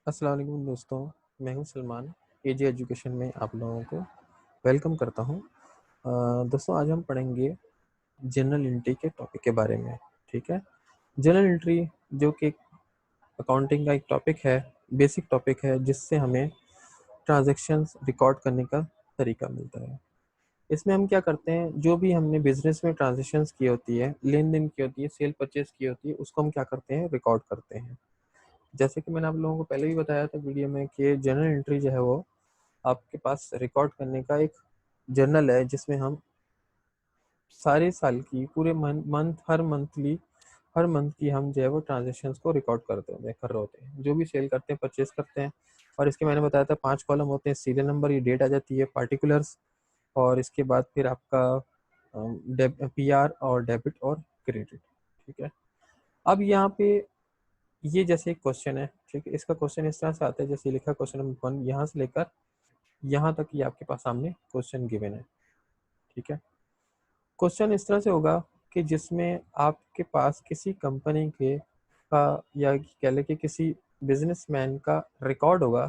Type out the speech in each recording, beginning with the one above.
अस्सलाम वालेकुम दोस्तों, मैं हूं सलमान। एजी एजुकेशन में आप लोगों को वेलकम करता हूं। दोस्तों, आज हम पढ़ेंगे जनरल एंट्री के टॉपिक के बारे में। ठीक है। जनरल एंट्री जो कि अकाउंटिंग का एक टॉपिक है, बेसिक टॉपिक है, जिससे हमें ट्रांजैक्शंस रिकॉर्ड करने का तरीका मिलता है। इसमें हम क्या करते हैं, जो भी हमने बिजनेस में ट्रांजैक्शंस की होती है, लेन देन की होती है, सेल परचेज की होती है, उसको हम क्या करते हैं, रिकॉर्ड करते हैं। जैसे कि मैंने आप लोगों को पहले भी बताया था वीडियो में कि जनरल एंट्री जो है वो आपके पास रिकॉर्ड करने का एक जर्नल है, जिसमें हम सारे साल की पूरे मंथ हर मंथ की हम जो है वो ट्रांजेक्शन्स को रिकॉर्ड करते होते हैं, कर रहे होते हैं, जो भी सेल करते हैं, परचेज करते हैं। और इसके मैंने बताया था 5 कॉलम होते हैं, सीरियल नंबर, ये डेट आ जाती है, पार्टिकुलर्स, और इसके बाद फिर आपका पीआर और डेबिट और क्रेडिट। ठीक है। अब यहाँ पे ये जैसे एक क्वेश्चन है, ठीक है, इसका क्वेश्चन इस तरह से आता है, जैसे लिखा क्वेश्चन नंबर 1, यहाँ से लेकर यहाँ तक ये आपके पास सामने क्वेश्चन गिवन है। ठीक है। क्वेश्चन इस तरह से होगा कि जिसमें आपके पास किसी कंपनी के का या कह लें कि किसी बिजनेसमैन का रिकॉर्ड होगा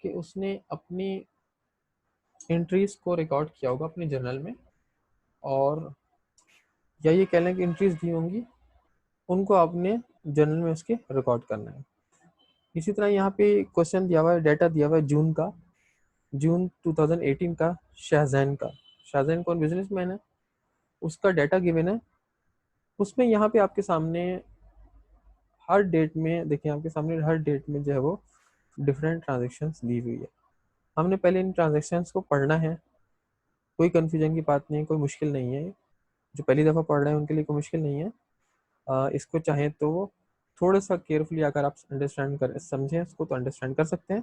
कि उसने अपनी एंट्रीज को रिकॉर्ड किया होगा अपने जर्नल में, और या ये कह लें कि एंट्रीज दी होंगी, उनको आपने जर्नल में उसके रिकॉर्ड करना है। इसी तरह यहाँ पे क्वेश्चन दिया हुआ है, डाटा दिया हुआ है जून का, जून 2018 का, शाहजैन का। शाहजैन कौन, बिजनेसमैन है, उसका डाटा गिवन है। उसमें यहाँ पे आपके सामने हर डेट में, देखिए आपके सामने हर डेट में जो है वो डिफरेंट ट्रांजेक्शन्स दी हुई है। हमने पहले इन ट्रांजेक्शन्स को पढ़ना है, कोई कन्फ्यूजन की बात नहीं है, कोई मुश्किल नहीं है। जो पहली दफ़ा पढ़ रहे हैं उनके लिए कोई मुश्किल नहीं है। इसको चाहें तो थोड़ा सा केयरफुली अगर आप अंडरस्टैंड कर समझें इसको तो अंडरस्टैंड कर सकते हैं।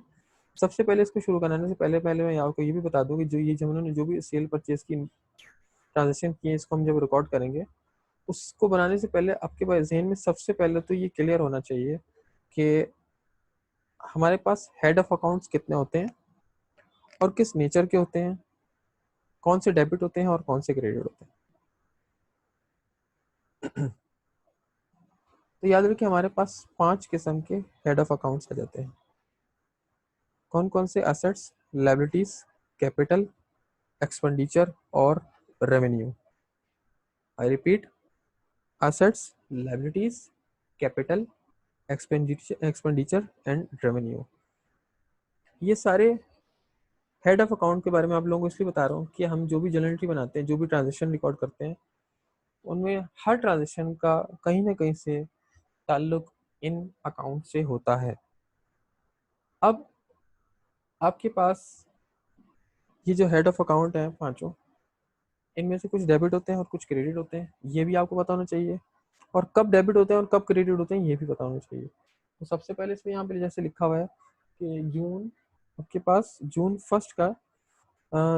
सबसे पहले इसको शुरू कराने से पहले पहले मैं आपको ये भी बता दूं कि जो उन्होंने जो भी सेल परचेज की ट्रांजेक्शन किए, इसको हम जब रिकॉर्ड करेंगे, उसको बनाने से पहले आपके पास जहन में सबसे पहले तो ये क्लियर होना चाहिए कि हमारे पास हेड ऑफ अकाउंट्स कितने होते हैं और किस नेचर के होते हैं, कौन से डेबिट होते हैं और कौन से क्रेडिट होते हैं। तो याद रखिए हमारे पास 5 किस्म के हेड ऑफ अकाउंट्स आ जाते हैं। कौन कौन से, एसेट्स, लायबिलिटीज, कैपिटल, एक्सपेंडिचर और revenue. I repeat, assets, liabilities, capital, expenditure and revenue. ये सारे हेड ऑफ अकाउंट के बारे में आप लोगों को इसलिए बता रहा हूँ कि हम जो भी जर्नल एंट्री बनाते हैं, जो भी ट्रांजेक्शन रिकॉर्ड करते हैं, उनमें हर ट्रांजेक्शन का कहीं ना कहीं से ताल्लुक इन अकाउंट से होता है। अब आपके पास ये जो हेड ऑफ अकाउंट है पांचों, इनमें से कुछ डेबिट होते हैं और कुछ क्रेडिट होते हैं, ये भी आपको पता होना चाहिए। और कब डेबिट होते हैं और कब क्रेडिट होते हैं, ये भी पता होना चाहिए। तो सबसे पहले इसमें यहाँ पे जैसे लिखा हुआ है कि जून, आपके पास जून 1 का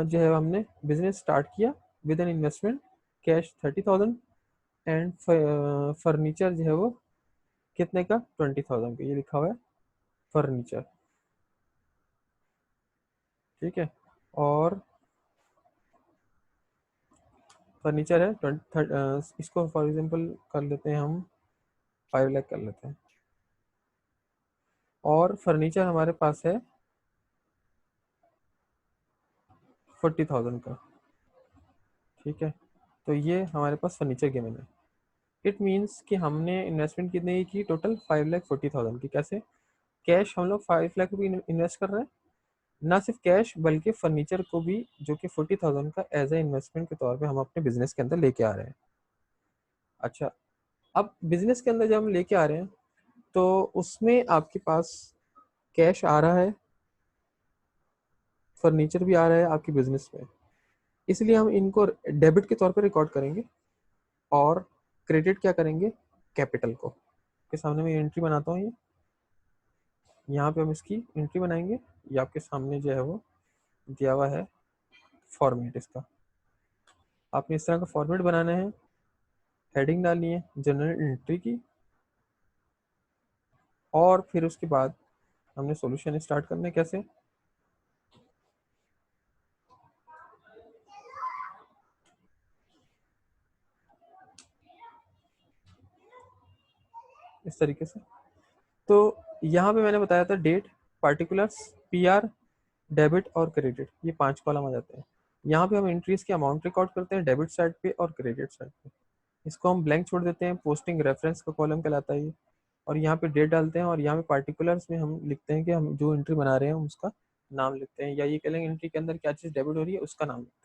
जो है हमने बिजनेस स्टार्ट किया with an investment cash 30,000 and furniture जो है वो कितने का, 20,000 का, ये लिखा हुआ है फर्नीचर। ठीक है। और फर्नीचर है 20, इसको फॉर एग्जांपल कर लेते हैं हम 5 लाख कर लेते हैं। और फर्नीचर हमारे पास है 40,000 का। ठीक है। तो ये हमारे पास फर्नीचर गिवन है। इट मीन्स कि हमने इन्वेस्टमेंट कितने की, टोटल 5,40,000 की। कैसे, कैश हम लोग 5 लाख रुपये इन्वेस्ट कर रहे हैं, ना सिर्फ कैश बल्कि फर्नीचर को भी, जो कि 40,000 का एज ए इन्वेस्टमेंट के तौर पे हम अपने बिजनेस के अंदर लेके आ रहे हैं। अच्छा, अब बिजनेस के अंदर जब हम लेके आ रहे हैं तो उसमें आपके पास कैश आ रहा है, फर्नीचर भी आ रहा है आपके बिजनेस में, इसलिए हम इनको डेबिट के तौर पे रिकॉर्ड करेंगे। और क्रेडिट क्या करेंगे, कैपिटल को। के सामने मैं एंट्री बनाता हूँ, ये यहाँ पे हम इसकी एंट्री बनाएंगे। ये आपके सामने जो है वो दिया हुआ है फॉर्मेट इसका। आपने इस तरह का फॉर्मेट बनाना है, हेडिंग डालनी है जनरल एंट्री की, और फिर उसके बाद हमने सॉल्यूशन स्टार्ट करना है। कैसे, इस तरीके से। तो यहाँ पे मैंने बताया था डेट, पार्टिकुलर्स, पीआर, डेबिट और क्रेडिट, ये 5 कॉलम आ जाते हैं। यहाँ पे हम एंट्रीज की अमाउंट रिकॉर्ड करते हैं डेबिट साइड पे और क्रेडिट साइड पे। इसको हम ब्लैंक छोड़ देते हैं, पोस्टिंग रेफरेंस का कॉलम कहलाता है ये। और यहाँ पे डेट डालते हैं और यहाँ पे पार्टिकुलर्स में हम लिखते हैं कि हम जो एंट्री बना रहे हैं उसका नाम लिखते हैं, या ये कह लेंगे एंट्री के अंदर क्या चीज़ डेबिट हो रही है उसका नाम लिखते हैं,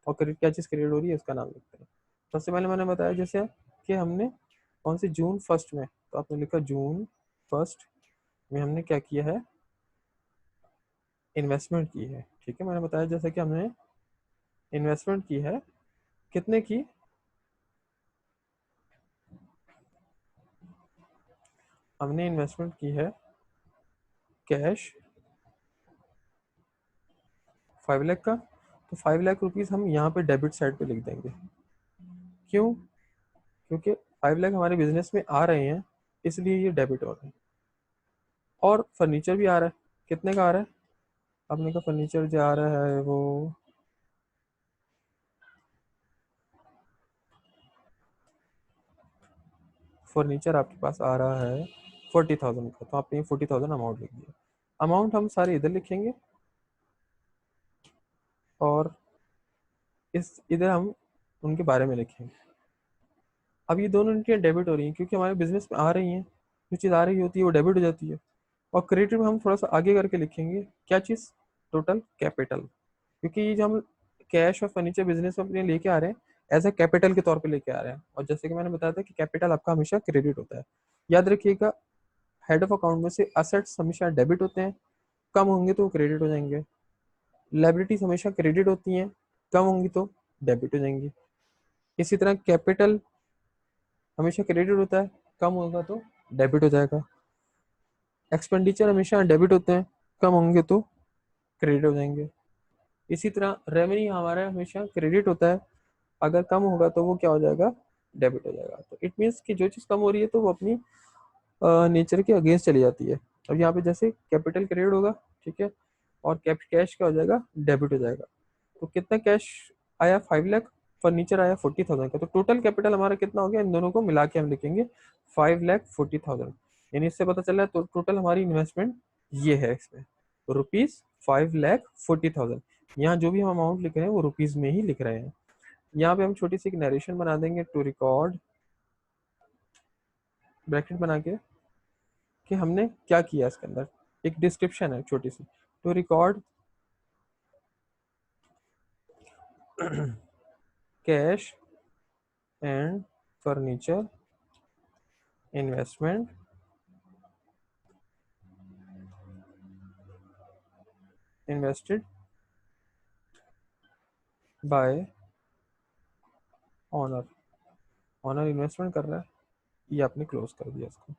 और क्रेडिट क्या चीज़ क्रेडिट हो रही है उसका नाम लिखते हैं। सबसे पहले मैंने बताया जैसे कि हमने कौन सी जून फर्स्ट में, तो आपने लिखा जून फर्स्ट में हमने क्या किया है, इन्वेस्टमेंट की है। ठीक है, मैंने बताया जैसे कि हमने इन्वेस्टमेंट की है, कितने की, हमने इन्वेस्टमेंट की है कैश 5 लाख का। तो 5 लाख रुपीज़ हम यहाँ पे डेबिट साइड पे लिख देंगे। क्यों? क्योंकि 5 लाख हमारे बिजनेस में आ रहे हैं, इसलिए ये डेबिट हो रहे हैं। और फर्नीचर भी आ रहा है, कितने का आ रहा है, आपने का फर्नीचर जो आ रहा है वो फर्नीचर आपके पास आ रहा है 40,000 का, तो आपने 40,000 अमाउंट लिख दिया। अमाउंट हम सारे इधर लिखेंगे और इस इधर हम उनके बारे में लिखेंगे। अब ये दोनों एंट्रियाँ डेबिट हो रही हैं क्योंकि हमारे बिजनेस में आ रही हैं, जो चीज़ आ रही होती है वो डेबिट हो जाती है। और क्रेडिट में हम थोड़ा सा आगे करके लिखेंगे क्या चीज़, टोटल कैपिटल, क्योंकि ये जो हम कैश और फर्नीचर बिजनेस में अपने लेके आ रहे हैं एज ए कैपिटल के तौर पे लेके आ रहे हैं। और जैसे कि मैंने बताया था कि कैपिटल आपका हमेशा क्रेडिट होता है, याद रखिएगा। हेड ऑफ अकाउंट में से असेट्स हमेशा डेबिट होते हैं, कम होंगे तो क्रेडिट हो जाएंगे। लाइबिलिटीज हमेशा क्रेडिट होती हैं, कम होंगी तो डेबिट हो जाएंगी। इसी तरह कैपिटल हमेशा क्रेडिट होता है, कम होगा तो डेबिट हो जाएगा। एक्सपेंडिचर हमेशा डेबिट होते हैं, कम होंगे तो क्रेडिट हो जाएंगे। इसी तरह रेवेन्यू हमारा हमेशा क्रेडिट होता है, अगर कम होगा तो वो क्या हो जाएगा, डेबिट हो जाएगा। तो इट मीन्स कि जो चीज़ कम हो रही है तो वो अपनी नेचर के अगेंस्ट चली जाती है। अब यहाँ पे जैसे कैपिटल क्रेडिट होगा, ठीक है, और कैश क्या हो जाएगा, डेबिट हो जाएगा। तो कितना कैश आया, 5 लाख, फर्नीचर आया 40,000 का, तो टोटल कैपिटल हमारा कितना हो गया, इन दोनों को मिला के हम लिखेंगे 5,40,000। यानी इससे पता चल रहा है तो टोटल हमारी इन्वेस्टमेंट ये है इसमें, ₹5,40,000। यहाँ जो भी हम अमाउंट लिख रहे हैं वो रुपीज़ में ही लिख रहे हैं। यहाँ पे हम छोटी सी एक नरेशन बना देंगे, टू रिकॉर्ड, ब्रैकेट बना के, कि हमने क्या किया इसके अंदर, एक डिस्क्रिप्शन है छोटी सी, to record cash and furniture investment invested by owner. Owner investment कर रहा है, ये आपने क्लोज कर दिया इसको।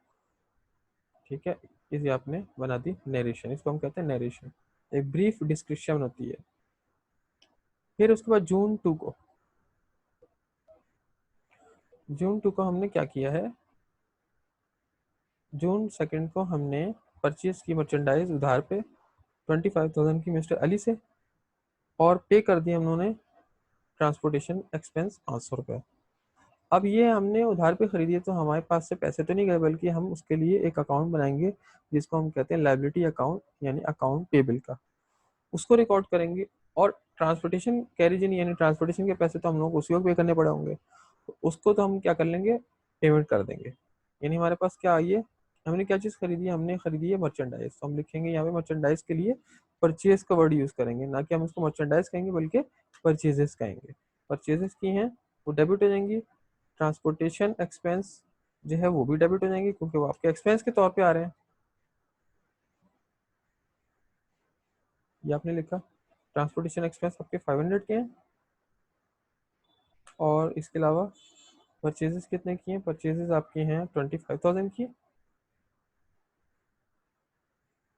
ठीक है, इसे आपने बना दी नरेशन, इसको हम कहते हैं नरेशन, एक ब्रीफ डिस्क्रिप्शन होती है। फिर उसके बाद जून 2 को हमने क्या किया है, जून 2 को हमने परचेज की मर्चेंडाइज उधार पे 25,000 की मिस्टर अली से, और पे कर दिया हम उन्होंने ट्रांसपोर्टेशन एक्सपेंस 500 रुपये। अब ये हमने उधार पे खरीदी है तो हमारे पास से पैसे तो नहीं गए, बल्कि हम उसके लिए एक अकाउंट बनाएंगे जिसको हम कहते हैं लाइबिलिटी अकाउंट, यानी अकाउंट पेबल का, उसको रिकॉर्ड करेंगे। और ट्रांसपोर्टेशन कैरिजन यानी ट्रांसपोर्टेशन के पैसे तो हम लोग को उसी वक्त पे करने पड़े होंगे, तो उसको तो हम क्या कर लेंगे, पेमेंट कर देंगे। यानी हमारे पास क्या आई है, हमने क्या चीज़ खरीदी है, हमने खरीदी है मर्चेंडाइज, तो हम लिखेंगे यहाँ पे मर्चेंडाइज के लिए परचेज का वर्ड यूज़ करेंगे, ना कि हम उसको मर्चेंडाइज कहेंगे बल्कि परचेजेस कहेंगे। परचेजेस की हैं वो डेबिट हो जाएंगी, ट्रांसपोर्टेशन एक्सपेंस जो है वो भी डेबिट हो जाएंगे क्योंकि वो आपके एक्सपेंस के तौर पे आ रहे हैं। ये आपने लिखा, ट्रांसपोर्टेशन एक्सपेंस आपके 500 के हैं, और इसके अलावा परचेजेस कितने की हैं, परचेजेस आपकी हैं 25,000 की।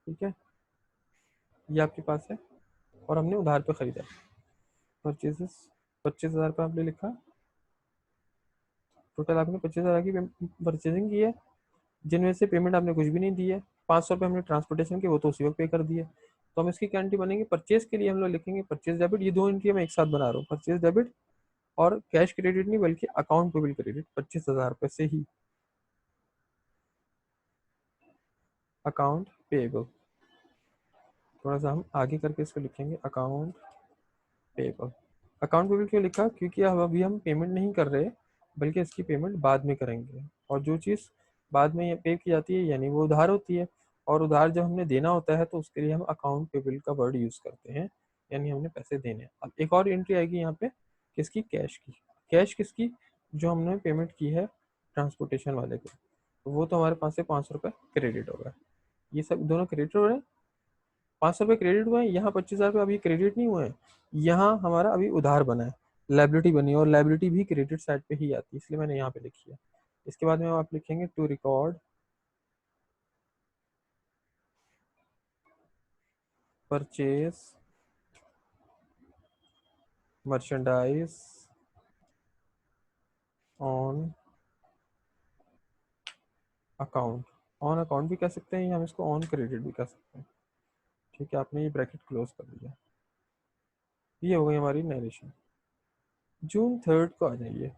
ठीक है, ये आपके पास है, और हमने उधार पे खरीदा। परचेजेस 25,000 पे आपने लिखा, टोटल आपने 25,000 की परचेजिंग की है, जिनमें से पेमेंट आपने कुछ भी नहीं दी है। 500 रुपये हमने ट्रांसपोर्टेशन के, वो तो उसी वक्त पे कर दिए। तो हम इसकी क्या एंट्री बनेंगे, परचेज के लिए हम लोग लिखेंगे परचेज डेबिट। ये दो एंट्री मैं एक साथ बना रहा हूँ, परचेज डेबिट और कैश क्रेडिट नहीं बल्कि अकाउंट पेबल क्रेडिट, 25,000 रुपये से ही अकाउंट पेबल। थोड़ा सा हम आगे करके इसको लिखेंगे अकाउंट पेबल। अकाउंट पेबल क्यों लिखा, क्योंकि अब अभी हम पेमेंट नहीं कर रहे, बल्कि इसकी पेमेंट बाद में करेंगे। और जो चीज़ बाद में पे की जाती है यानी वो उधार होती है, और उधार जब हमने देना होता है तो उसके लिए हम अकाउंट पेबल का वर्ड यूज़ करते हैं, यानी हमने पैसे देने हैं। अब एक और एंट्री आएगी यहाँ पे, किसकी, कैश की। कैश किसकी, जो हमने पेमेंट की है ट्रांसपोर्टेशन वाले को, तो वो तो हमारे पास से 500 रुपये क्रेडिट होगा। ये सब दोनों क्रेडिट हो रहे हैं, 500 रुपये क्रेडिट हुए हैं। यहाँ 25,000 रुपये अभी क्रेडिट नहीं हुए हैं, यहाँ हमारा अभी उधार बना है, लाइबिलिटी बनी है, और लाइबिलिटी भी क्रेडिट साइड पे ही आती है, इसलिए मैंने यहाँ पे लिखी है। इसके बाद में आप लिखेंगे to record purchase merchandise on account. On account भी कह सकते हैं, या हम इसको ऑन क्रेडिट भी कह सकते हैं। ठीक है, आपने ये ब्रैकेट क्लोज कर दिया। ये हो गई हमारी नरेशन। जून 3 को आ जाइए।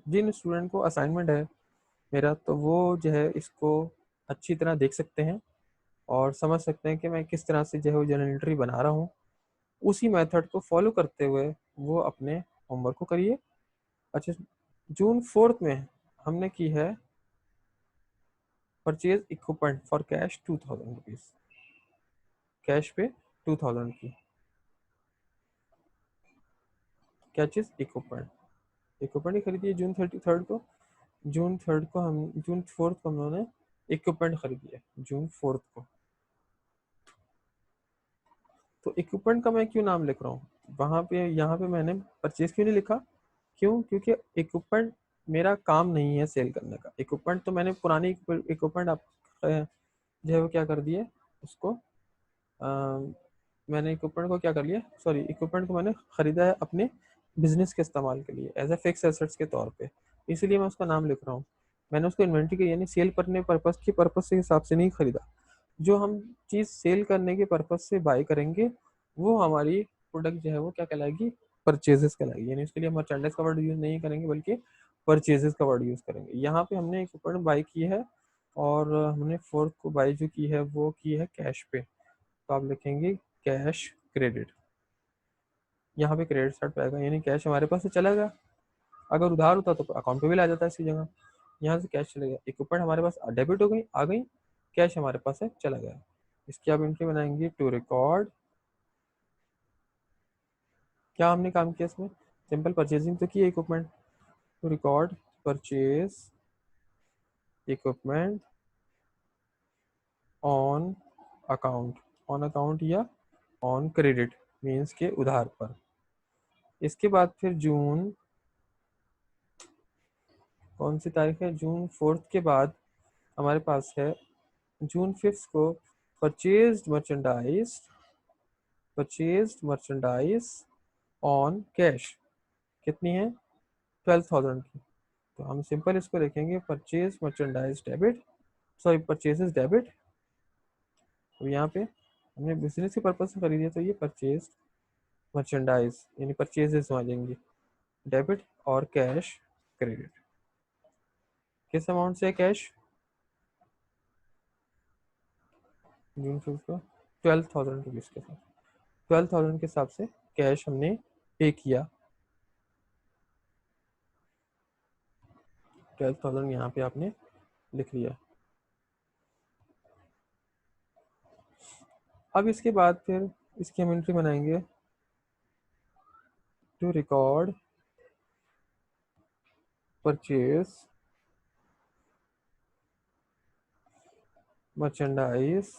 जिन स्टूडेंट को असाइनमेंट है मेरा, तो वो जो है इसको अच्छी तरह देख सकते हैं और समझ सकते हैं कि मैं किस तरह से जो है वो जर्नल एंट्री बना रहा हूँ। उसी मेथड को फॉलो करते हुए वो अपने होमवर्क को करिए। अच्छा, जून 4 में हमने की है purchase equipment for cash 2,000 rupees, cash पे 2,000 की। क्या चीज़, इक्विपमेंट। इक्विपमेंट ही खरीदी है जून 3 को। जून 4 को हम लोगों ने इक्विपमेंट खरीदी है जून 4 को। तो इक्विपमेंट का मैं क्यों नाम लिख रहा हूँ वहाँ पे, यहाँ पे मैंने परचेज क्यों नहीं लिखा, क्यों, क्योंकि इक्विपमेंट मेरा काम नहीं है सेल करने का। इक्विपमेंट तो मैंने पुरानी इक्विपमेंट आप जो है वो क्या कर दिए उसको, मैंने इक्विपमेंट को क्या कर लिया, सॉरी, इक्विपमेंट को मैंने खरीदा है अपने बिजनेस के इस्तेमाल के लिए, एज ए फिक्स एसेट्स के तौर पे, इसीलिए मैं उसका नाम लिख रहा हूँ। मैंने उसको इन्वेंट्री के यानी सेल करने पर्पस के पर्पस से हिसाब से नहीं खरीदा। जो हम चीज़ सेल करने के पर्पज से बाय करेंगे वो हमारी प्रोडक्ट जो है वो क्या कहलाएगी, परचेजेस कहलाएगी। यानी उसके लिए हम मर्चेंडाइज का वर्ड यूज़ नहीं करेंगे, बल्कि परचेजेस का वर्ड यूज़ करेंगे। यहाँ पे हमने एक प्रोडक्ट बाय की है, और हमने 4 को बाय जो की है वो की है कैश पे, तो आप लिखेंगे कैश क्रेडिट। यहाँ पे क्रेडिट साइड पे आएगा, यानी कैश हमारे पास से चला गया। अगर उधार होता तो अकाउंट पे भी आ जाता है इसी जगह। यहाँ से कैश चले गया, इक्विपमेंट हमारे पास डेबिट हो गई, आ गई, कैश हमारे पास है चला गया। इसकी आप एंट्री बनाएंगे टू रिकॉर्ड, क्या हमने काम किया इसमें, सिंपल परचेजिंग तो की है equipment, to record purchase equipment on account. On account या ऑन क्रेडिट मीन्स के उधार पर। इसके बाद फिर जून, कौन सी तारीख है, जून 4 के बाद हमारे पास है जून 5 को परचेज मर्चेंडाइज ऑन कैश, कितनी है, 12,000 की। तो हम सिंपल इसको लिखेंगे purchase merchandise debit, sorry purchases debit. तो यहाँ पे हमने बिजनेस के पर्पज से खरीदी है, तो ये परचेज मर्चेंडाइज यानी परचेजेस आ जाएंगे डेबिट, और कैश क्रेडिट। किस अमाउंट से कैश, जून 5 को 12,000 रुपीज़ के साथ, 12,000 के हिसाब से कैश हमने पे किया। 12,000 यहाँ पे आपने लिख लिया। अब इसके बाद फिर इसकी हम एंट्री बनाएंगे to record purchase merchandise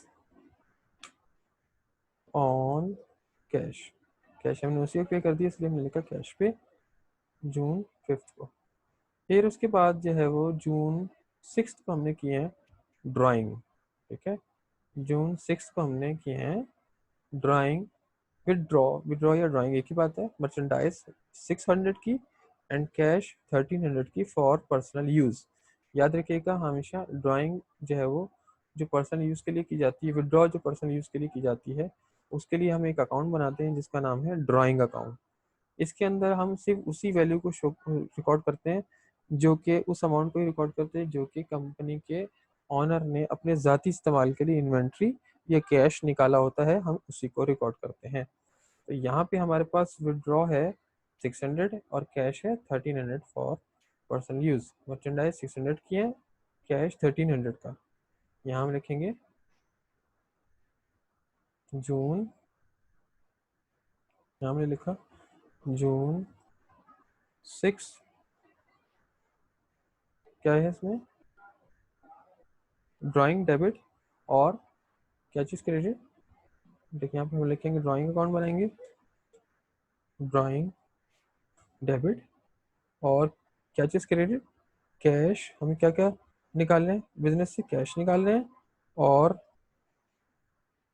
on cash. Cash हमने उसी को पे कर दिया, इसलिए हमने लिखा कैश पे जून 5 को। फिर उसके बाद जो है वो जून 6 को हमने किए हैं ड्राइंग। ठीक है, जून 6 को हमने किए हैं ड्राइंग, विदड्रॉ या ड्राइंग एक ही बात है। मर्चेंडाइज 600 की एंड कैश 1,300 की फॉर पर्सनल यूज़। याद रखिएगा हमेशा ड्राइंग जो है वो जो पर्सनल यूज़ के लिए की जाती है, विदड्रॉ जो पर्सनल यूज़ के लिए की जाती है, उसके लिए हम एक अकाउंट बनाते हैं जिसका नाम है ड्राइंग अकाउंट। इसके अंदर हम सिर्फ उसी वैल्यू को शो रिकॉर्ड करते हैं, जो कि उस अमाउंट को ही रिकॉर्ड करते हैं जो कि कंपनी के ऑनर ने अपने ज़ाती इस्तेमाल के लिए इन्वेंट्री या कैश निकाला होता है, हम उसी को रिकॉर्ड करते हैं। तो यहाँ पे हमारे पास विड्रॉ है 600 और कैश है 1300 फॉर पर्सनल यूज़। मर्चेंडाइज 600 की है, कैश 1300 का। यहाँ हम लिखेंगे जून, यहाँ हमने लिखा जून 6, क्या है इसमें, ड्राइंग डेबिट और क्या चीज़ क्रेडिट। देखिए यहाँ पे हम लिखेंगे ड्राइंग अकाउंट बनाएंगे, ड्राइंग डेबिट और क्या चीज़ क्रेडिट, कैश। हमें क्या क्या निकाल रहे हैं, बिजनेस से कैश निकाल रहे हैं और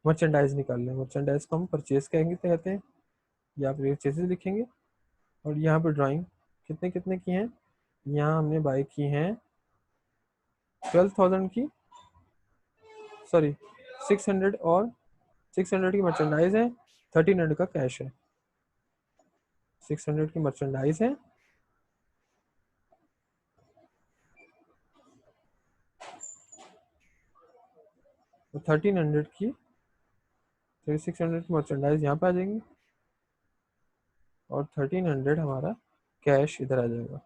मर्चेंडाइज निकाल रहे हैं। मर्चेंडाइज को हम परचेज कहेंगे कहते हैं, या फिर परचेजेज लिखेंगे। और यहाँ पे ड्राइंग कितने कितने की हैं, यहाँ हमने बाई की हैं 12,000 की, सॉरी 600, और 600 की मर्चेंडाइज है, 1300 का कैश है। 600 की मर्चेंडाइज है, तो 1300 की, 600 की मर्चेंडाइज यहाँ पे आ जाएंगी और 1300 हमारा कैश इधर आ जाएगा।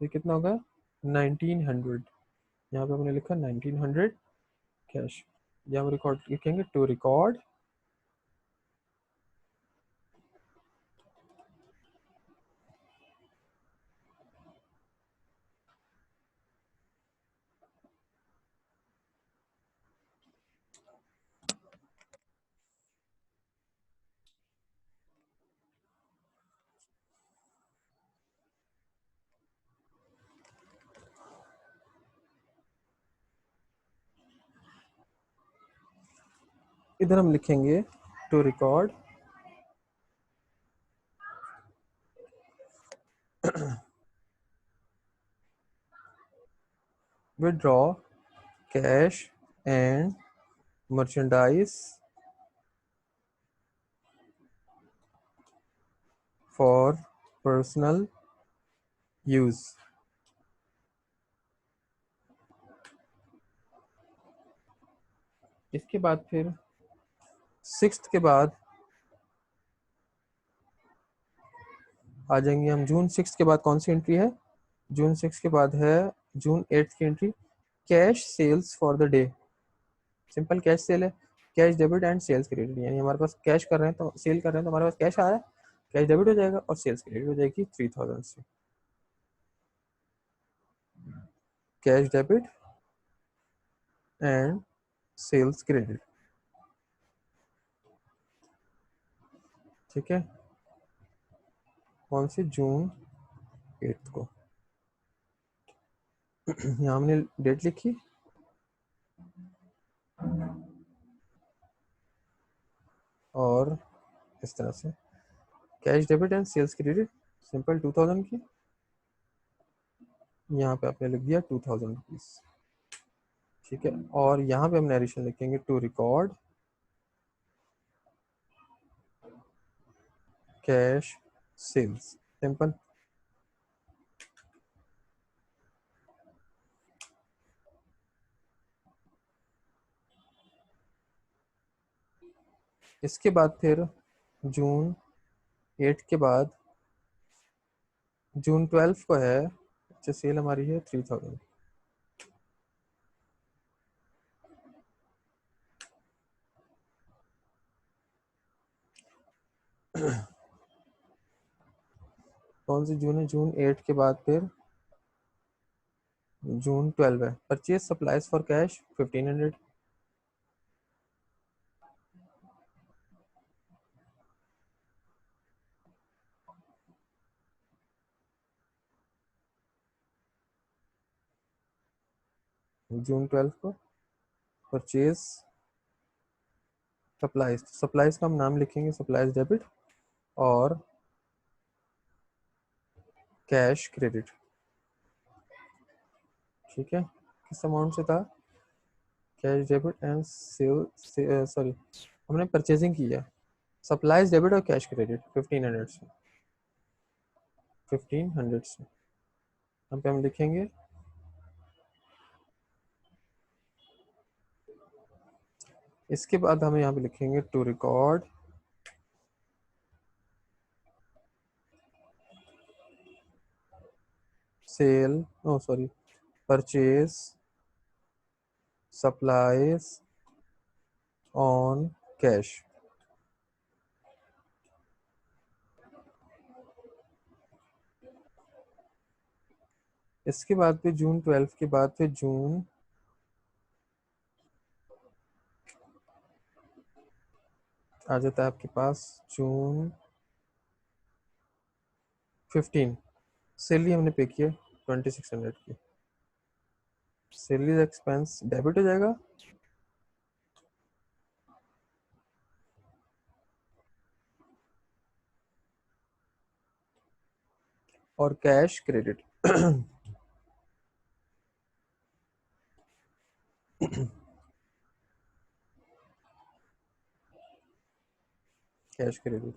ये कितना होगा 1900, यहाँ पे हमने लिखा 1900 कैश। यहाँ हम रिकॉर्ड लिखेंगे टू रिकॉर्ड इधर हम लिखेंगे to record withdraw cash and merchandise for personal use. इसके बाद फिर 6 के बाद आ जाएंगे हम, जून 6 के बाद कौन सी एंट्री है, जून 6 के बाद है जून 8 की entry, cash sales for the day. Simple cash sale है, cash debit and sales credit, यानी हमारे पास कैश कर रहे हैं तो सेल कर रहे हैं तो हमारे पास कैश आ रहा है, कैश डेबिट हो जाएगा और सेल्स क्रेडिट हो जाएगी 3000 से। Cash debit and sales credit, ठीक है, कौन सी, जून 8 को। यहाँ हमने डेट लिखी और इस तरह से cash debit and sales credit simple 2000 की, यहाँ पे आपने लिख दिया 2000 रुपीज, ठीक है। और यहाँ पे हम नरेशन लिखेंगे to record cash sales, simple. इसके बाद फिर जून 8 के बाद जून 12 को है, अच्छा सेल हमारी है 3000, कौन सी जून है, जून 8 के बाद फिर जून 12 है, purchase supplies for cash 1500, June 12 को परचेज सप्लाईज, सप्लाईज का हम नाम लिखेंगे सप्लाईज डेबिट और कैश क्रेडिट, ठीक है। किस अमाउंट से था, cash debit and sale, sorry हमने परचेजिंग की है, सप्लाईज डेबिट और कैश क्रेडिट 1500 से, 1500 से। यहाँ पे हम लिखेंगे इसके बाद हम यहाँ पे लिखेंगे to record sale, oh sorry, purchase supplies on cash. इसके बाद फिर जून 12 के बाद फिर जून आ जाता है आपके पास, जून 15। सैलरी हमने पे किया 2600 की, सैलरी एक्सपेंस डेबिट हो जाएगा और कैश क्रेडिट। कैश क्रेडिट,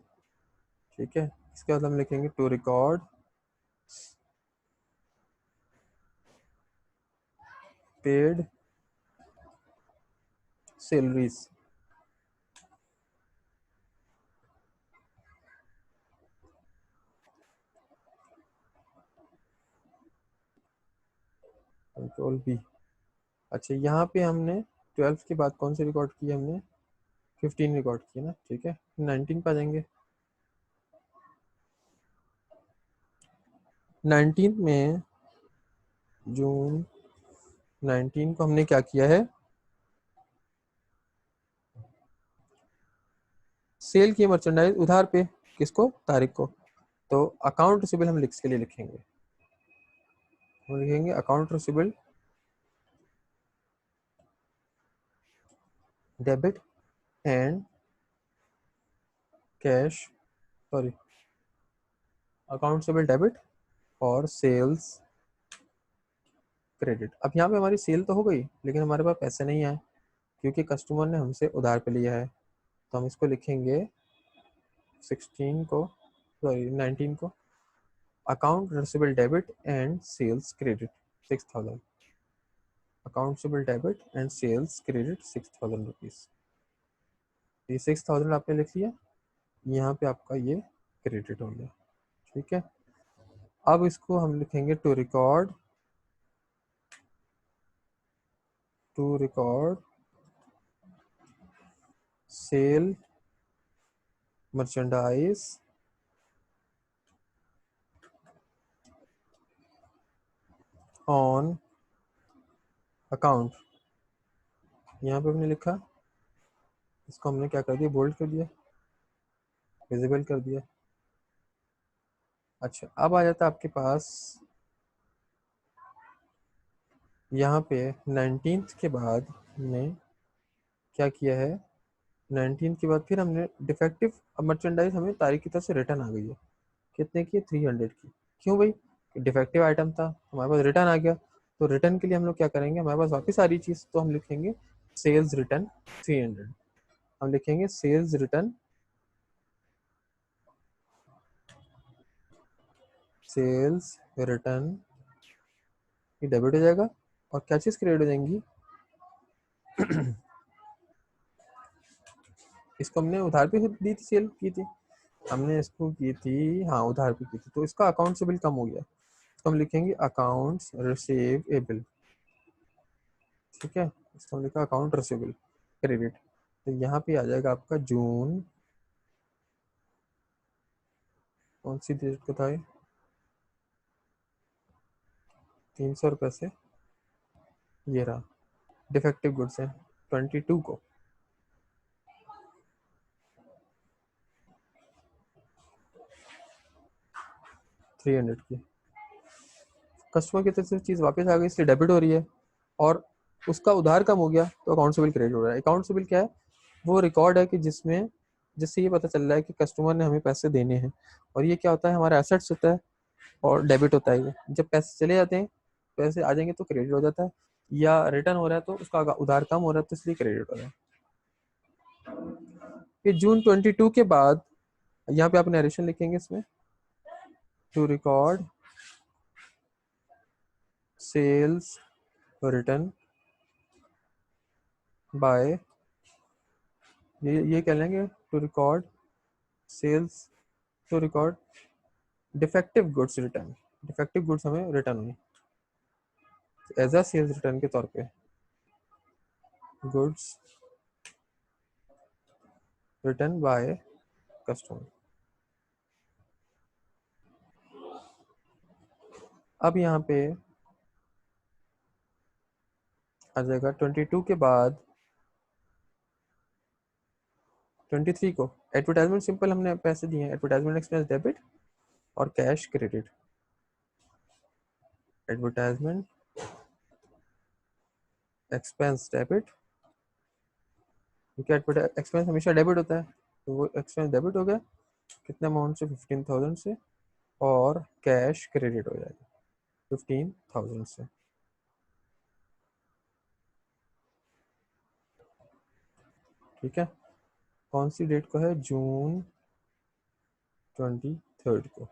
ठीक है। इसके बाद हम लिखेंगे to record paid salaries control B. अच्छा, यहाँ पे हमने 12 के बाद कौन से रिकॉर्ड किए, हमने 15 रिकॉर्ड किए ना, ठीक है। 19 पे आ जाएंगे। 19 में जून 19 को हमने क्या किया है, सेल की मर्चेंडाइज उधार पे, किसको, तारीख को। तो अकाउंट रिसीवेबल हम लिख के लिए लिखेंगे, हम लिखेंगे account receivable debit and cash, sorry, account receivable debit और सेल्स क्रेडिट। अब यहाँ पे हमारी सेल तो हो गई, लेकिन हमारे पास पैसे नहीं आए क्योंकि कस्टमर ने हमसे उधार पे लिया है। तो हम इसको लिखेंगे 16 को, सॉरी 19 को, account receivable debit and sales credit 6000, account receivable debit and sales credit 6000 rupees. ये 6000 आपने लिख लिया, यहाँ पे आपका ये क्रेडिट हो गया, ठीक है। अब इसको हम लिखेंगे to record sale merchandise on account. यहाँ पे हमने लिखा, इसको हमने क्या कर दिया, बोल्ड कर दिया, विजिबल कर दिया। अच्छा, अब आ जाता है आपके पास यहाँ पे 19th के बाद हमने क्या किया है, 19 के बाद फिर हमने डिफेक्टिव मर्चेंडाइज हमें तारीख की तरफ से रिटर्न आ गई है, कितने की, 300 की। क्यों भाई, डिफेक्टिव आइटम था, हमारे पास रिटर्न आ गया। तो रिटर्न के लिए हम लोग क्या करेंगे, हमारे पास वापस आ रही चीज़, तो हम लिखेंगे सेल्स रिटर्न 300। हम लिखेंगे सेल्स रिटर्न, सेल्स रिटर्न ये डेबिट हो जाएगा और क्या चीज़ क्रेडिट हो जाएंगी, इसको हमने उधार पे दी थी, सेल की थी हमने, इसको की थी, हाँ उधार पे की थी, तो इसका अकाउंट से बिल कम हो गया। तो हम लिखेंगे अकाउंट्स रिसीवेबल, ठीक है। इसको हम लिखा अकाउंट रिसीवेबल क्रेडिट। तो यहाँ पे आ जाएगा आपका जून, कौन सी डेट को था, 300 रुपये से, ये रहा, डिफेक्टिव गुड्स है 22 को, 300 की, कस्टमर की तरफ से चीज़ वापस आ गई इसलिए डेबिट हो रही है, और उसका उधार कम हो गया तो अकाउंट से बिल क्रेडिट हो रहा है। अकाउंट से बिल क्या है, वो रिकॉर्ड है कि जिसमें, जिससे ये पता चल रहा है कि कस्टमर ने हमें पैसे देने हैं, और ये क्या होता है, हमारा एसेट्स होता है और डेबिट होता है। ये जब पैसे चले जाते हैं, पैसे आ जाएंगे तो क्रेडिट हो जाता है, या रिटर्न हो रहा है तो उसका उधार कम हो रहा है तो इसलिए क्रेडिट हो रहा है। फिर जून 22 के बाद यहाँ पे आप नरेशन लिखेंगे इसमें, to record sales return by ये कह लेंगे to record sales, to record defective goods return. Defective goods हमें रिटर्न हुई एज अ सेल्स रिटर्न के तौर पे, गुड्स रिटर्न बाय कस्टमर। अब यहाँ पे आ जाएगा 22 के बाद 23 को एडवर्टाइजमेंट सिंपल हमने पैसे दिए हैं, एडवर्टाइजमेंट एक्सपेंस डेबिट और cash credit. Advertisement expense debit, क्योंकि एडवर्टाइज एक्सपेंस हमेशा डेबिट होता है, तो वो एक्सपेंस डेबिट हो गया कितने अमाउंट से, 15,000 से, और कैश क्रेडिट हो जाएगा 15,000 से। ठीक है, कौन सी डेट को है, जून 23 को।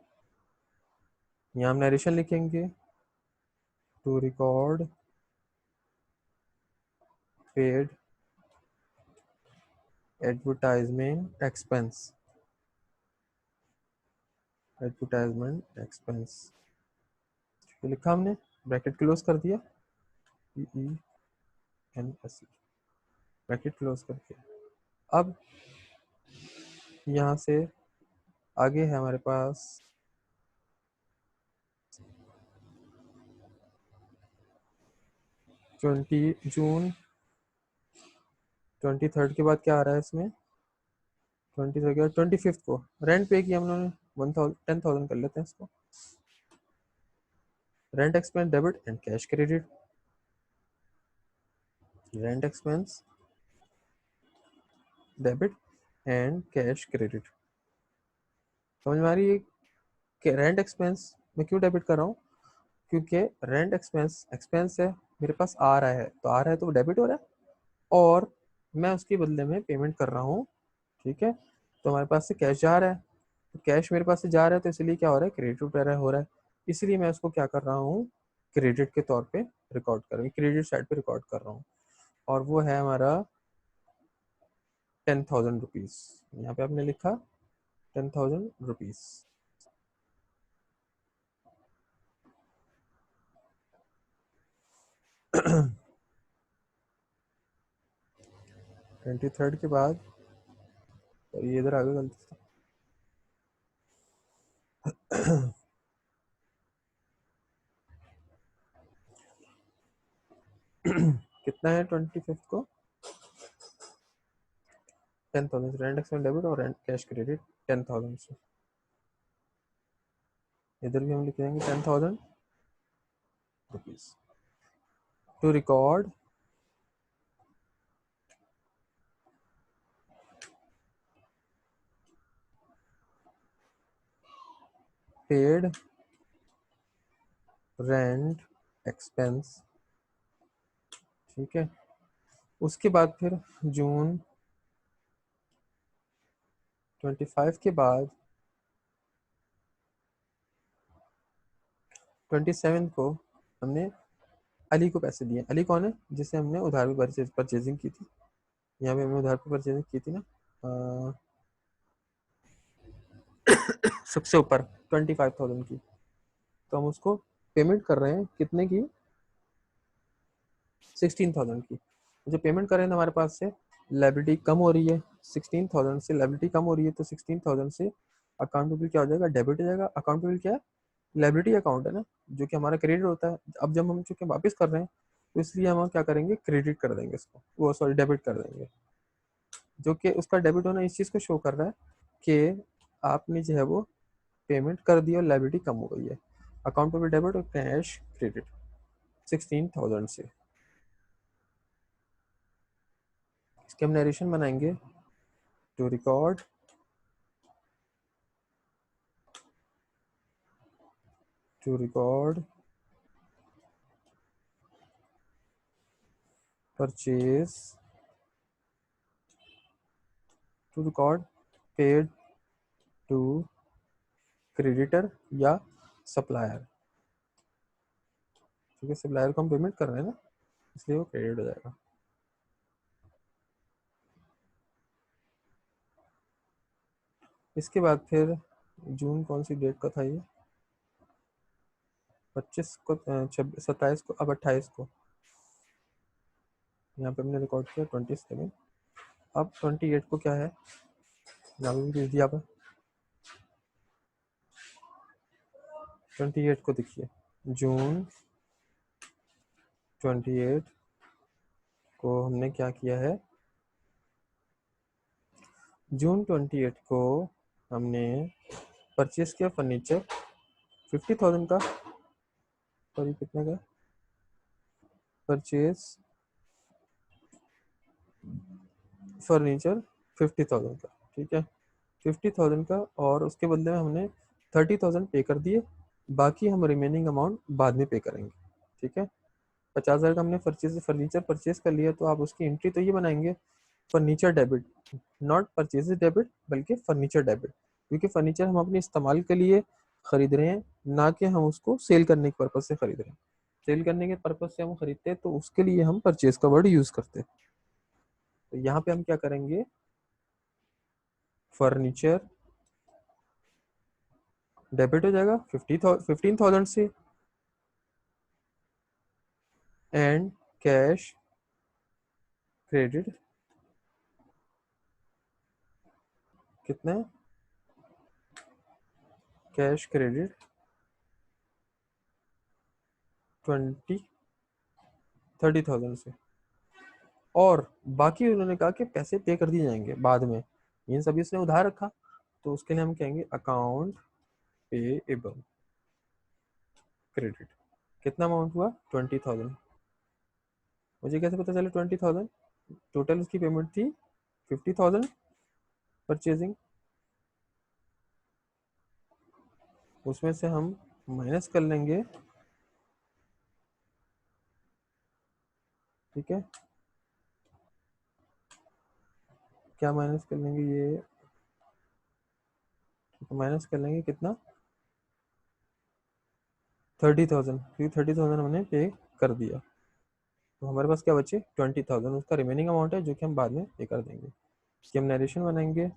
यहाँ हम नरेशन लिखेंगे, to record paid advertisement expense, advertisement expense तो लिखा हमने, ब्रैकेट क्लोज कर दिया, EENS, ब्रैकेट क्लोज करके। अब यहाँ से आगे है हमारे पास 20 जून 23 के बाद क्या आ रहा है इसमें, 23 के बाद 25 को रेंट पे किया हम लोगने 10,000 कर लेते हैं इसको, rent expense debit and cash credit, rent expense debit and cash credit. समझ में आ रही है कि रेंट एक्सपेंस मैं क्यों डेबिट कर रहा हूँ, क्योंकि रेंट एक्सपेंस एक्सपेंस है, मेरे पास आ रहा है तो आ रहा है तो डेबिट हो रहा है, और मैं उसके बदले में पेमेंट कर रहा हूँ। ठीक है, तो हमारे पास से कैश जा रहा है, तो कैश मेरे पास से जा रहा है तो इसलिए क्या हो रहा है, क्रेडिट वगैरह हो रहा है, इसलिए मैं उसको क्या कर रहा हूँ, क्रेडिट के तौर पे रिकॉर्ड कर रहा हूँ, क्रेडिट साइड पे रिकॉर्ड कर रहा हूँ, और वो है हमारा 10,000 रुपीज़। यहाँ पे आपने लिखा 10,000 रुपीज़। 23 के बाद, और ये इधर आगे गलती से कितना है 25 को, 10,000 रेंट एक्सपेंस डेबिट और रेंट कैश क्रेडिट 10,000 से, इधर भी हम लिख देंगे 10,000 rupees to record paid rent expense. ठीक है, उसके बाद फिर जून 25 के बाद 27 को हमने अली को पैसे दिए। अली कौन है, जिसे हमने उधार पे परचेजिंग की थी, यहाँ पे हमने उधार पे परचेजिंग की थी ना, सबसे ऊपर 25,000 की, तो हम उसको पेमेंट कर रहे हैं कितने की, 16,000 की। जो पेमेंट कर रहे हैं हमारे पास से लाइबिलिटी कम हो रही है, 16,000 से लाइबिलिटी कम हो रही है, तो 16,000 से अकाउंटेबल क्या हो जाएगा, डेबिट हो जाएगा। अकाउंटेबल क्या है, लाइबिलिटी अकाउंट है ना, जो कि हमारा क्रेडिट होता है। अब जब हम चूंकि वापस कर रहे हैं तो इसलिए हम क्या करेंगे, क्रेडिट कर देंगे इसको, वो सॉरी डेबिट कर देंगे, जो कि उसका डेबिट होना इस चीज़ को शो कर रहा है कि आपने जो है वो पेमेंट कर दी और लाइबिलिटी कम हो गई है। अकाउंटेबल डेबिट और कैश क्रेडिट 16,000 से। इसके हम नरेशन बनाएंगे, to record purchase, to record paid to creditor या सप्लायर। ठीक है, सप्लायर को हम पेमेंट कर रहे हैं ना, इसलिए वो क्रेडिट हो जाएगा। इसके बाद फिर जून कौन सी डेट का था ये, 25 को, 26, 27 को, अब 28 को, यहाँ पे हमने रिकॉर्ड किया 27। अब 28 को क्या है, यहाँ पे भी भेज दिया आपने। 28 को देखिए, जून 28 को हमने क्या किया है, जून 28 को हमने परचेज किया फर्नीचर 50,000 का, सॉरी कितने का, परचेज फर्नीचर 50,000 का, ठीक है, 50,000 का, और उसके बदले में हमने 30,000 पे कर दिए, बाकी हम रिमेनिंग अमाउंट बाद में पे करेंगे, ठीक है। 50,000 का हमने फर्नीचर परचेज कर लिया, तो आप उसकी एंट्री तो ये बनाएंगे, furniture debit, not purchase debit बल्कि फर्नीचर डेबिट, क्योंकि फर्नीचर हम अपने इस्तेमाल के लिए खरीद रहे हैं, ना कि हम उसको सेल करने के पर्पज से खरीद रहे हैं। सेल करने के पर्पज से हम खरीदते हैं तो उसके लिए हम परचेज का वर्ड यूज करते हैं। तो यहाँ पे हम क्या करेंगे, फर्नीचर डेबिट हो जाएगा 15,000 से, एंड कैश क्रेडिट कितना है, कैश क्रेडिट 30,000 से, और बाकी उन्होंने कहा कि पैसे पे कर दिए जाएंगे बाद में, इन सभी उसने उधार रखा, तो उसके लिए हम कहेंगे अकाउंट पेएबल क्रेडिट। कितना अमाउंट हुआ 20,000, मुझे कैसे पता चला 20,000, टोटल उसकी पेमेंट थी 50,000 परचेजिंग, उसमें से हम माइनस कर लेंगे, ठीक है, क्या माइनस कर लेंगे ये, माइनस कर लेंगे कितना 30,000, क्योंकि 30,000 हमने पे कर दिया, तो हमारे पास क्या बचे 20,000, उसका रिमेनिंग अमाउंट है जो कि हम बाद में पे कर देंगे। इसकी हम नरेशन बनाएंगे,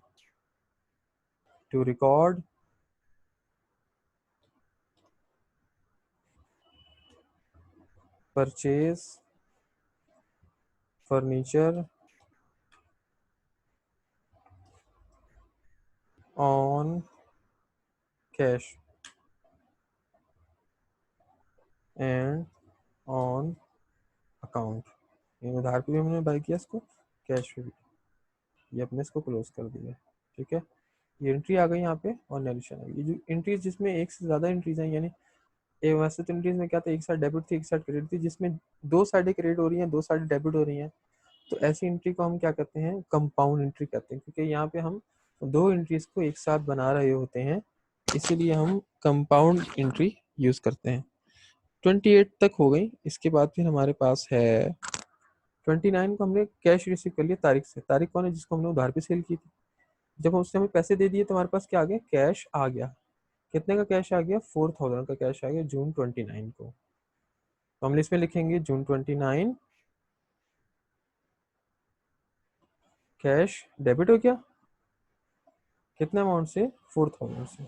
to record purchase furniture on cash and on account, ये उधार पे भी हमने बाय किया इसको, कैश पे भी, ये अपने इसको क्लोज कर दिया, ठीक है। ये एंट्री आ गई यहाँ पे और नरेशन आ गई, ये जो एंट्रीज जिसमें एक से ज़्यादा एंट्रीज हैं, यानी ए वैसे तो एंट्रीज में क्या था, एक साइड डेबिट थी एक साइड क्रेडिट थी, जिसमें दो साइडें क्रेडिट हो रही हैं दो साइडें डेबिट हो रही हैं, तो ऐसी एंट्री को हम क्या कहते हैं, कंपाउंड एंट्री कहते हैं, क्योंकि यहाँ पे हम दो एंट्रीज को एक साथ बना रहे होते हैं, इसीलिए हम कंपाउंड एंट्री यूज करते हैं। 28 तक हो गई, इसके बाद फिर हमारे पास है 29 को हमने कैश रिसीव कर लिया तारीख से, तारीख कौन है जिसको हमने उधार पे सेल की थी, जब उसने हमें पैसे दे दिए तो हमारे पास क्या आ गया, कैश आ गया, कितने का कैश आ गया 4,000 का कैश आ गया जून 29 को, तो हम इसमें लिखेंगे जून 29 कैश डेबिट हो गया, कितने अमाउंट से 4,000 से,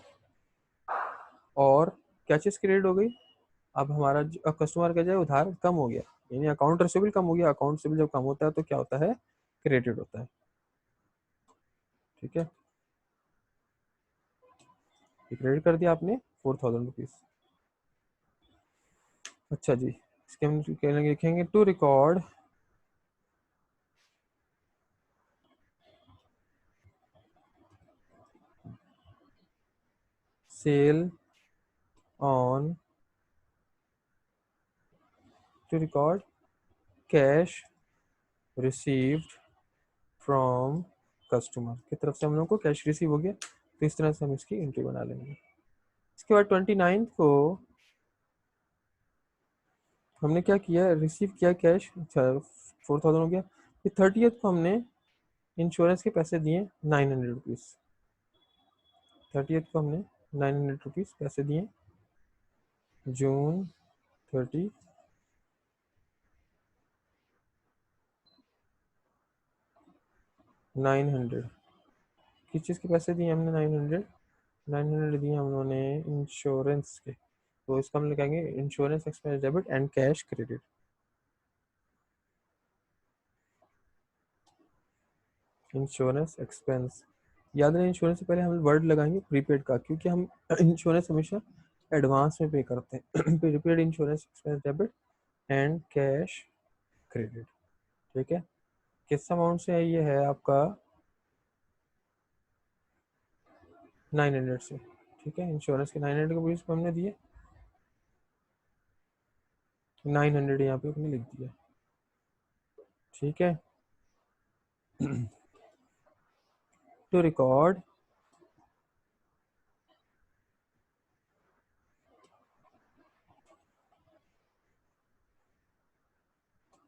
और क्या चीज़ क्रेडिट हो गई, अब हमारा कस्टमर का जो है उधार कम हो गया, यानी अकाउंट रिसीवेबल कम हो गया, अकाउंट रिसीवेबल जब कम होता है तो क्या होता है, क्रेडिट होता है, ठीक है, क्रेडिट कर दिया आपने 4,000 रुपीज़। अच्छा जी, इसके हम लिखेंगे to record sale on, to record cash received from customer की तरफ से हम लोग को कैश रिसीव हो गया, तो इस तरह से हम इसकी एंट्री बना लेंगे। इसके बाद 29 को हमने क्या किया, रिसीव किया कैश, अच्छा 4,000 हो गया, फिर 30th को हमने इंश्योरेंस के पैसे दिए 900 रुपीज़, 30th को हमने 900 रुपीज़ पैसे दिए, जून 30, 900 किस चीज़ के पैसे दिए हमने? 900 दिए हम लोगों ने इंश्योरेंस के, तो इसका हम लिखेंगे insurance expense debit and cash credit. Insurance expense, याद रहे इंश्योरेंस से पहले हम वर्ड लगाएंगे प्रीपेड का, क्योंकि हम इंश्योरेंस हमेशा एडवांस में पे करते हैं। Prepaid insurance expense debit and cash credit, ठीक है। किस अमाउंट से है? ये है आपका 900 से, ठीक है। इंश्योरेंस के 900 के बेस पे हमने दिए, 900 यहाँ पे हमने लिख दिया, ठीक है। To record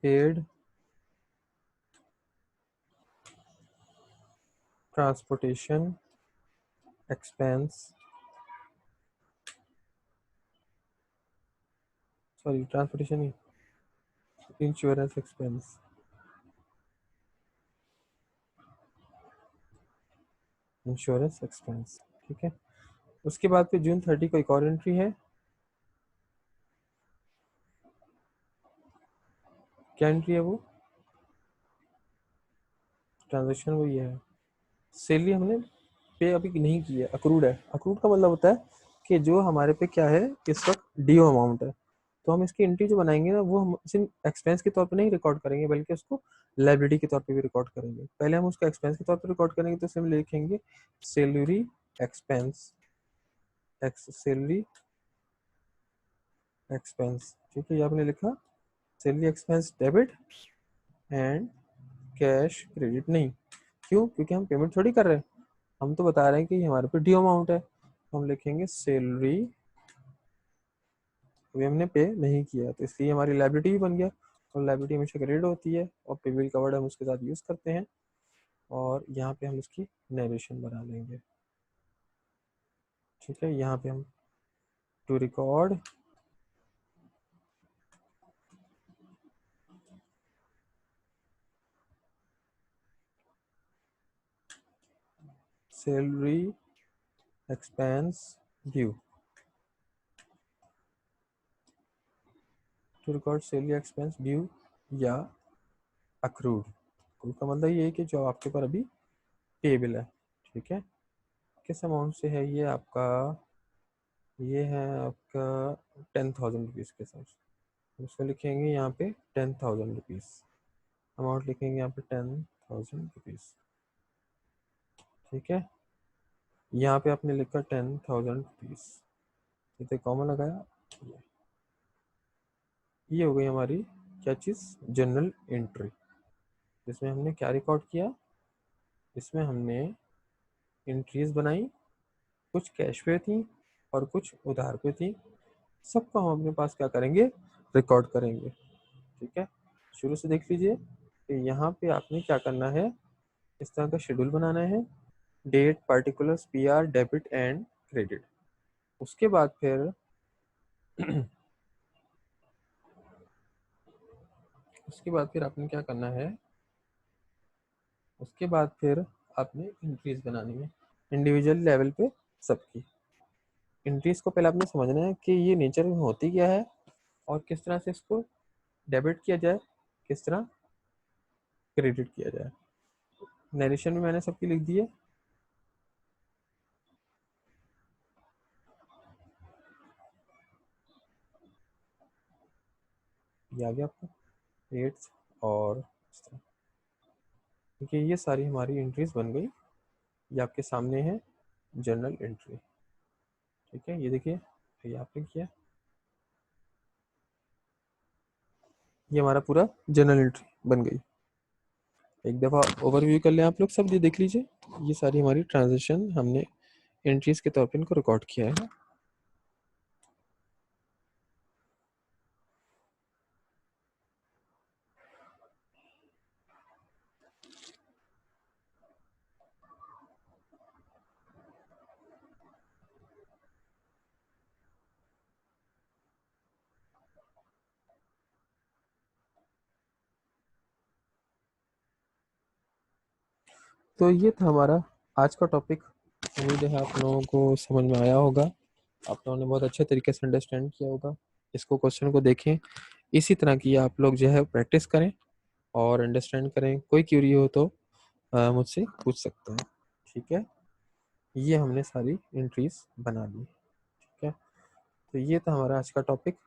paid transportation expense, sorry transportation नहीं, इंश्योरेंस एक्सपेंस, इंश्योरेंस एक्सपेंस, ठीक है। उसके बाद फिर जून 30 को एक और एंट्री है, क्या एंट्री है वो? ट्रांजेक्शन वो ये है, सैलरी हमने पे अभी नहीं की है, अक्रूड है। अक्रूड का मतलब होता है कि जो हमारे पे क्या है इस वक्त ड्यू अमाउंट है, तो हम इसकी एंट्री जो बनाएंगे ना, वो हम सिर्फ एक्सपेंस के तौर पे नहीं रिकॉर्ड करेंगे, बल्कि उसको लाइबिलिटी के तौर पे भी रिकॉर्ड करेंगे। पहले हम उसको एक्सपेंस के तौर पे रिकॉर्ड करेंगे, तो सिर्फ लिखेंगे सैलरी एक्सपेंस, सैलरी एक्सपेंस, ठीक है। ये आपने लिखा salary expense debit and cash credit नहीं, क्यों? क्योंकि हम पेमेंट थोड़ी कर रहे हैं, हम तो बता रहे हैं कि हमारे पे ड्यू अमाउंट है, तो हम लिखेंगे सैलरी, अभी हमने पे नहीं किया, तो इसलिए हमारी लाइबिलिटी भी बन गया, और लाइबिलिटी हमेशा क्रेडिट होती है, और पेबिल का वर्ड हम उसके साथ यूज़ करते हैं, और यहाँ पे हम इसकी नरेशन बना लेंगे, ठीक है। यहाँ पे हम to record salary expense due, to record salary expense due या अक्रूड। अक्रूड का मतलब ये है कि जो आपके ऊपर अभी पेबल है, ठीक है। किस अमाउंट से है ये आपका? ये है आपका 10,000 रुपीज़ के साथ, उसको लिखेंगे यहाँ पे 10,000 रुपीज़, अमाउंट लिखेंगे यहाँ पे 10,000 रुपीज़, ठीक है। यहाँ पे आपने लिखा 10,000 रुपीज़, इसे कॉमा लगाया, ये हो गई हमारी क्या चीज़? General entry. इसमें हमने क्या रिकॉर्ड किया? इसमें हमने एंट्रीज बनाई, कुछ कैश पे थी और कुछ उधार पे थी, सबको हम अपने पास क्या करेंगे? रिकॉर्ड करेंगे, ठीक है। शुरू से देख लीजिए कि यहाँ पे आपने क्या करना है, इस तरह का शेड्यूल बनाना है, date, particulars, PR, debit and credit. उसके बाद फिर उसके बाद फिर आपने क्या करना है? उसके बाद फिर आपने एंट्रीज बनानी है इंडिविजुअल लेवल पे सबकी। एंट्रीज को पहले आपने समझना है कि ये नेचर में होती क्या है, और किस तरह से इसको डेबिट किया जाए, किस तरह क्रेडिट किया जाए। नरेशन में मैंने सबकी लिख दी है, ये आ गया आपको रेट्स, और इस तरह, देखिए ये सारी हमारी एंट्रीज बन गई, ये आपके सामने है जर्नल एंट्री, ठीक है। ये देखिए, ये आपने किया, ये हमारा पूरा जर्नल एंट्री बन गई। एक दफ़ा ओवरव्यू कर लें आप लोग सब, ये देख लीजिए, ये सारी हमारी ट्रांजेक्शन हमने एंट्रीज के तौर पे इनको रिकॉर्ड किया है। तो ये था हमारा आज का टॉपिक उम्मीद है आप लोगों को समझ में आया होगा, आप लोगों ने बहुत अच्छे तरीके से अंडरस्टैंड किया होगा। इसको क्वेश्चन को देखें, इसी तरह की आप लोग जो है प्रैक्टिस करें और अंडरस्टैंड करें। कोई क्यूरी हो तो मुझसे पूछ सकते हैं, ठीक है। ये हमने सारी एंट्रीज बना ली, ठीक है। तो ये था हमारा आज का टॉपिक।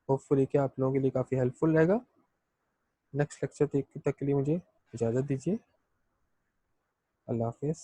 होपफुली कि आप लोगों के लिए काफ़ी हेल्पफुल रहेगा। नेक्स्ट लेक्चर तक के लिए मुझे इजाज़त दीजिए। अल्लाह हाफिज़।